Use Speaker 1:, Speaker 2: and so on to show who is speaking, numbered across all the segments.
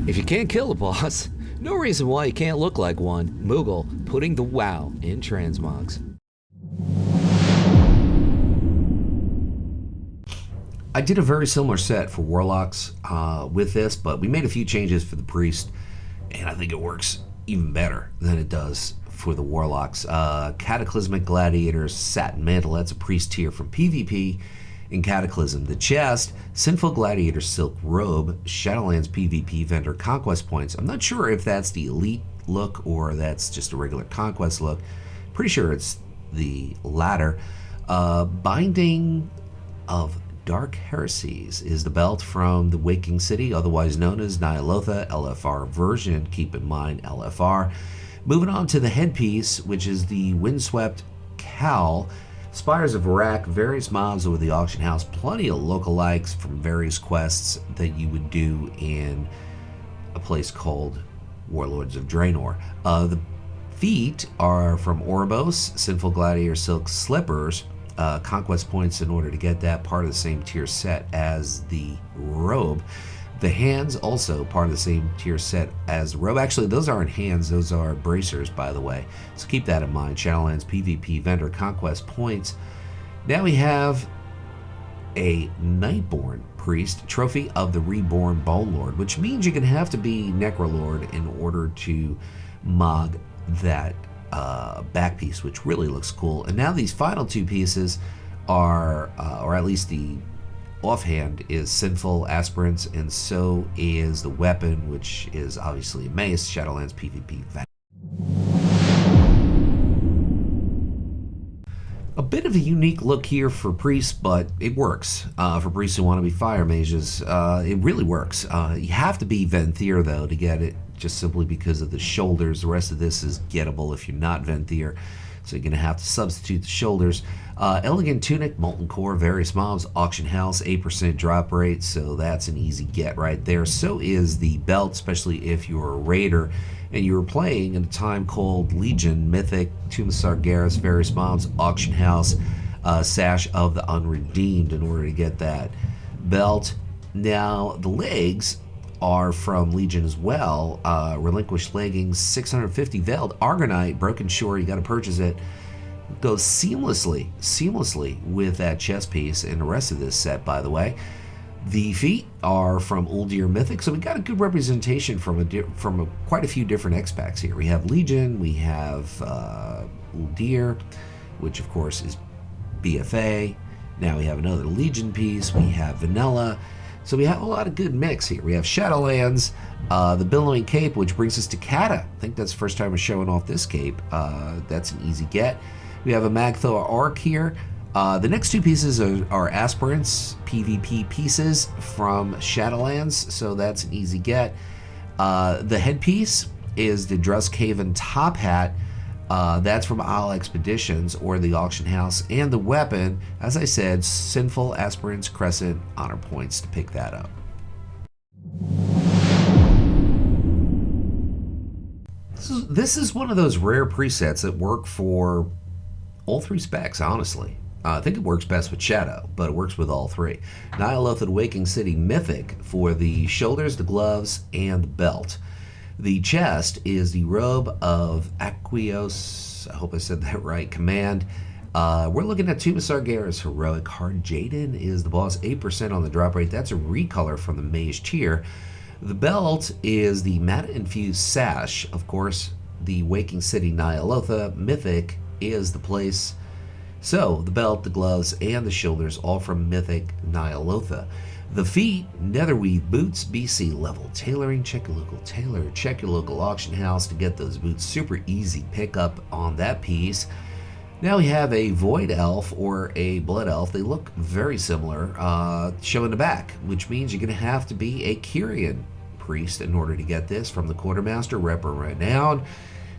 Speaker 1: If you can't kill a boss, no reason why you can't look like one. Moogle putting the wow in transmogs. I did a very similar set for Warlocks with this, but we made a few changes for the Priest, and I think it works even better than it does for the Warlocks. Cataclysmic Gladiator's Satin Mantle, that's a Priest tier from PvP in Cataclysm. The chest, Sinful Gladiator Silk Robe, Shadowlands PvP Vendor Conquest Points. I'm not sure if that's the Elite look or that's just a regular Conquest look. Pretty sure it's the latter. Binding of Dark Heresies is the belt from the Waking City, otherwise known as Ny'alotha, LFR version. Keep in mind LFR. Moving on to the headpiece, which is the Windswept Cowl. Spires of Iraq, various mobs over the auction house, plenty of lookalikes from various quests that you would do in a place called Warlords of Draenor. The feet are from Oribos, Sinful Gladiator Silk Slippers, conquest points in order to get that, part of the same tier set as the robe. The hands also part of the same tier set as the robe. Actually, those aren't hands, those are bracers, by the way. So keep that in mind. Shadowlands PvP Vendor Conquest Points. Now we have a Nightborne Priest, Trophy of the Reborn Bone Lord, which means you're going to have to be Necrolord in order to mog that back piece, which really looks cool. And now these final two pieces are, or at least the offhand, is Sinful Aspirants, and so is the weapon, which is obviously a mace, Shadowlands PvP Vendor. A bit of a unique look here for priests, but it works. For priests who want to be fire mages, it really works. You have to be Venthyr, though, to get it, just simply because of the shoulders. The rest of this is gettable if you're not Venthyr, so you're going to have to substitute the shoulders. Elegant Tunic, Molten Core, various mobs, Auction House, 8% drop rate, so that's an easy get right there. So is the belt, especially if you're a raider and you were playing in a time called Legion, Mythic, Tomb of Sargeras, various mobs, Auction House, Sash of the Unredeemed in order to get that belt. Now, the legs are from Legion as well. Relinquished Leggings, 650 Veiled Argonite, Broken Shore, you got to purchase it. Goes seamlessly with that chest piece and the rest of this set, by the way. The feet are from Uldir Mythic, so we got a good representation from quite a few different xpacs here. We have Legion, we have Uldir, which of course is BFA. Now we have another Legion piece, we have Vanilla. So we have a lot of good mix here. We have Shadowlands, the Billowing Cape, which brings us to Cata. I think that's the first time we're showing off this cape. That's an easy get. We have a Magthor Arc here. The next two pieces are Aspirants, PvP pieces from Shadowlands, so that's an easy get. The headpiece is the Druscaven Top Hat. That's from Isle Expeditions or the Auction House. And the weapon, as I said, Sinful Aspirants Crescent, honor points to pick that up. This is one of those rare presets that work for all three specs, honestly. I think it works best with Shadow, but it works with all three. Ny'alotha the Waking City Mythic for the shoulders, the gloves, and the belt. The chest is the Robe of Aquios, I hope I said that right, Command. We're looking at Tomb of Sargeras Heroic Heart. Jaden is the boss, 8% on the drop rate. That's a recolor from the Mage tier. The belt is the Mana-infused Sash. Of course, the Waking City Ny'alotha Mythic is the place. So, the belt, the gloves, and the shoulders, all from Mythic Ny'alotha. The feet, Netherweave Boots, BC level tailoring. Check your local tailor, check your local auction house to get those boots. Super easy pickup on that piece. Now we have a Void Elf or a Blood Elf. They look very similar, showing the back, which means you're going to have to be a Kyrian priest in order to get this from the Quartermaster, Rep Renown,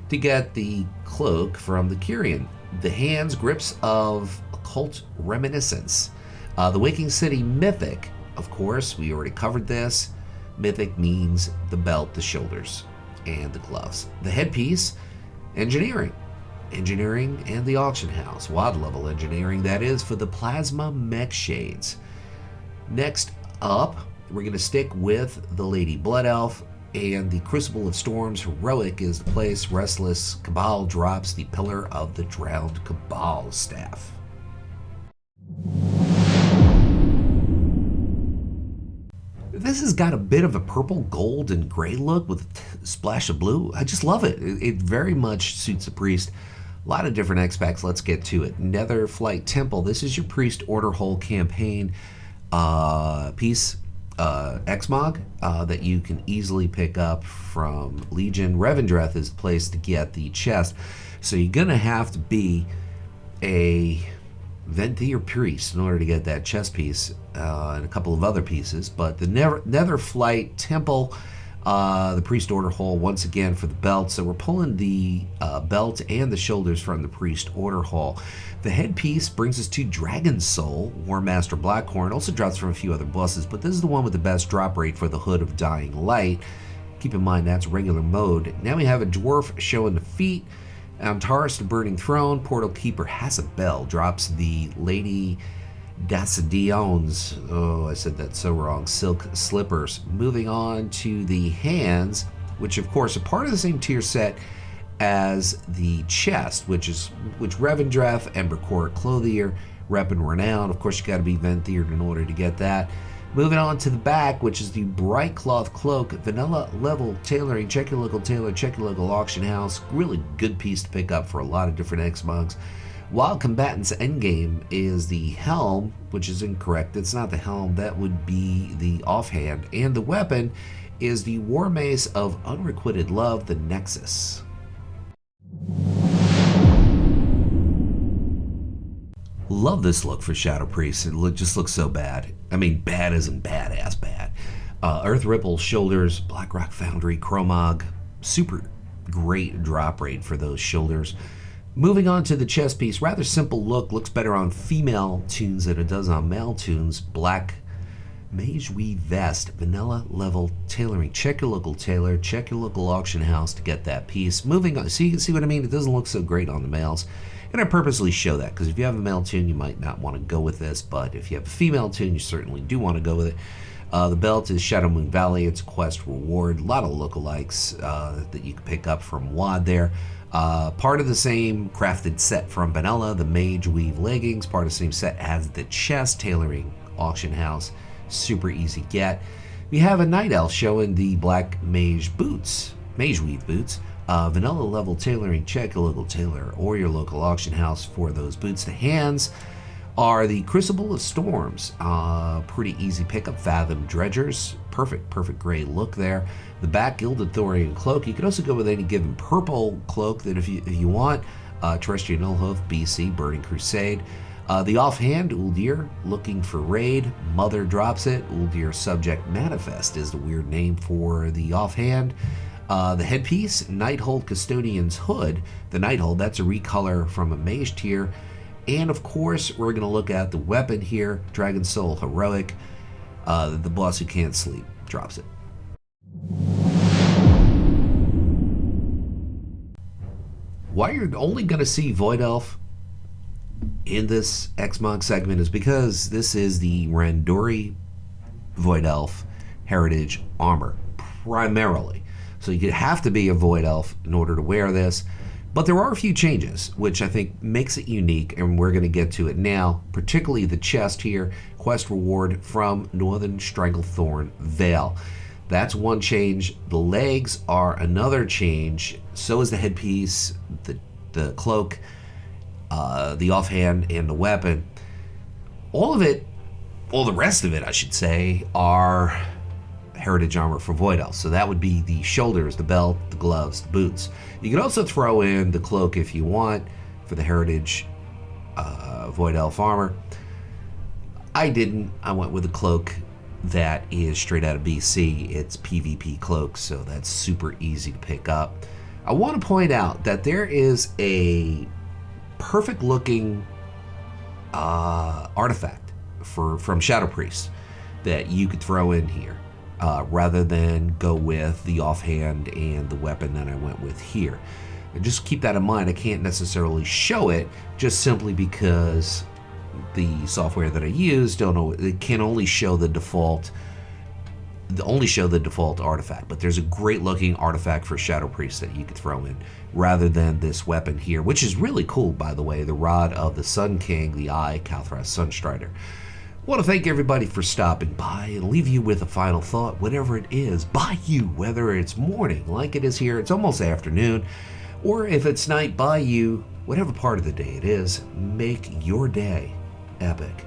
Speaker 1: to get the cloak from the Kyrian. The hands, grips of Occult Reminiscence. The Waking City Mythic, of course, we already covered this. Mythic means the belt, the shoulders, and the gloves. The headpiece, Engineering. Engineering and the Auction House. WOD level engineering, that is, for the Plasma Mech Shades. Next up, we're going to stick with the Lady Blood Elf. and the Crucible of Storms heroic is the place. Restless Cabal drops the Pillar of the Drowned Cabal staff. This has got a bit of a purple, gold, and gray look with a splash of blue. I just love it. It very much suits the priest. A lot of different xpacs. Let's get to it. Netherflight Temple. This is your priest order hole campaign piece. Xmog that you can easily pick up from Legion. Revendreth is the place to get the chest. So you're going to have to be a Venthyr priest in order to get that chest piece and a couple of other pieces. But the Netherflight Temple, the priest order hole once again for the belt. So we're pulling the belt and the shoulders from the priest order hole. The headpiece brings us to Dragon Soul, War Master Blackhorn. Also drops from a few other bosses, but this is the one with the best drop rate for the Hood of Dying Light. Keep in mind that's regular mode. Now we have a dwarf showing the feet. Taurus to Burning Throne. Portal Keeper has a bell. Drops the Lady Dacidion's, oh, I said that so wrong, silk slippers. Moving on to the hands, which of course are part of the same tier set as the chest, which Revendreth, Embercore Clothier, Rep and Renown. Of course, you got to be Venthyr in order to get that. Moving on to the back, which is the Bright Cloth Cloak, vanilla level tailoring. Check your local tailor, check your local auction house. Really good piece to pick up for a lot of different xmogs. Wild Combatant's Endgame is the helm, which is incorrect. It's not the helm, that would be the offhand. And the weapon is the War Mace of Unrequited Love, the Nexus. Love this look for Shadow Priest. It just looks so bad. I mean, bad isn't badass bad. Earth Ripple shoulders, Blackrock Foundry, Chromog. Super great drop rate for those shoulders. Moving on to the chest piece, rather simple look. Looks better on female tunes than it does on male tunes. Black Mage Weave Vest, vanilla level tailoring. Check your local tailor, check your local auction house to get that piece. Moving on, so you can see what I mean? It doesn't look so great on the males. And I purposely show that, because if you have a male tune, you might not want to go with this, but if you have a female tune, you certainly do want to go with it. The belt is Shadow Moon Valley. It's a quest reward. A lot of lookalikes that you can pick up from WoD there. Part of the same crafted set from Vanilla, the Mage Weave leggings. Part of the same set as the chest tailoring auction house. Super easy get. We have a Night Elf showing the Black Mage boots, Mage Weave boots. Vanilla level tailoring. Check your local tailor or your local auction house for those boots. The hands are the Crucible of Storms. Pretty easy pickup. Fathom Dredgers. Perfect gray look there. The back, Gilded Thorian Cloak. You can also go with any given purple cloak that if you want. Terrestrial Nullhoof, BC, Burning Crusade. The offhand, Uldir, looking for raid. Mother drops it. Uldir Subject Manifest is the weird name for the offhand. The headpiece, Nighthold Custodian's Hood. The Nighthold, that's a recolor from a Mage tier. And of course, we're going to look at the weapon here, Dragon Soul Heroic. The boss who can't sleep drops it. Why you're only going to see Void Elf in this xmog segment is because this is the Randori Void Elf Heritage armor, primarily. So you have to be a Void Elf in order to wear this. But there are a few changes, which I think makes it unique, and we're going to get to it now, particularly the chest here, quest reward from Northern Stranglethorn Vale. That's one change. The legs are another change. So is the headpiece, the cloak, the offhand, and the weapon. All the rest of it, I should say, are Heritage armor for Void Elf. So that would be the shoulders, the belt, the gloves, the boots. You can also throw in the cloak if you want for the Heritage Void Elf armor. I didn't. I went with a cloak that is straight out of BC. It's PvP cloak, so that's super easy to pick up. I want to point out that there is a perfect looking artifact from Shadow Priest that you could throw in here. Rather than go with the offhand and the weapon that I went with here. And just keep that in mind. I can't necessarily show it just simply because the software that I use it can only show the default only show the default artifact, but there's a great looking artifact for Shadow Priest that you could throw in rather than this weapon here, which is really cool, by the way, the Rod of the Sun King, the Eye Kalthras Sunstrider. I want to thank everybody for stopping by and leave you with a final thought, whatever it is, by you, whether it's morning like it is here, it's almost afternoon, or if it's night by you, whatever part of the day it is, make your day epic.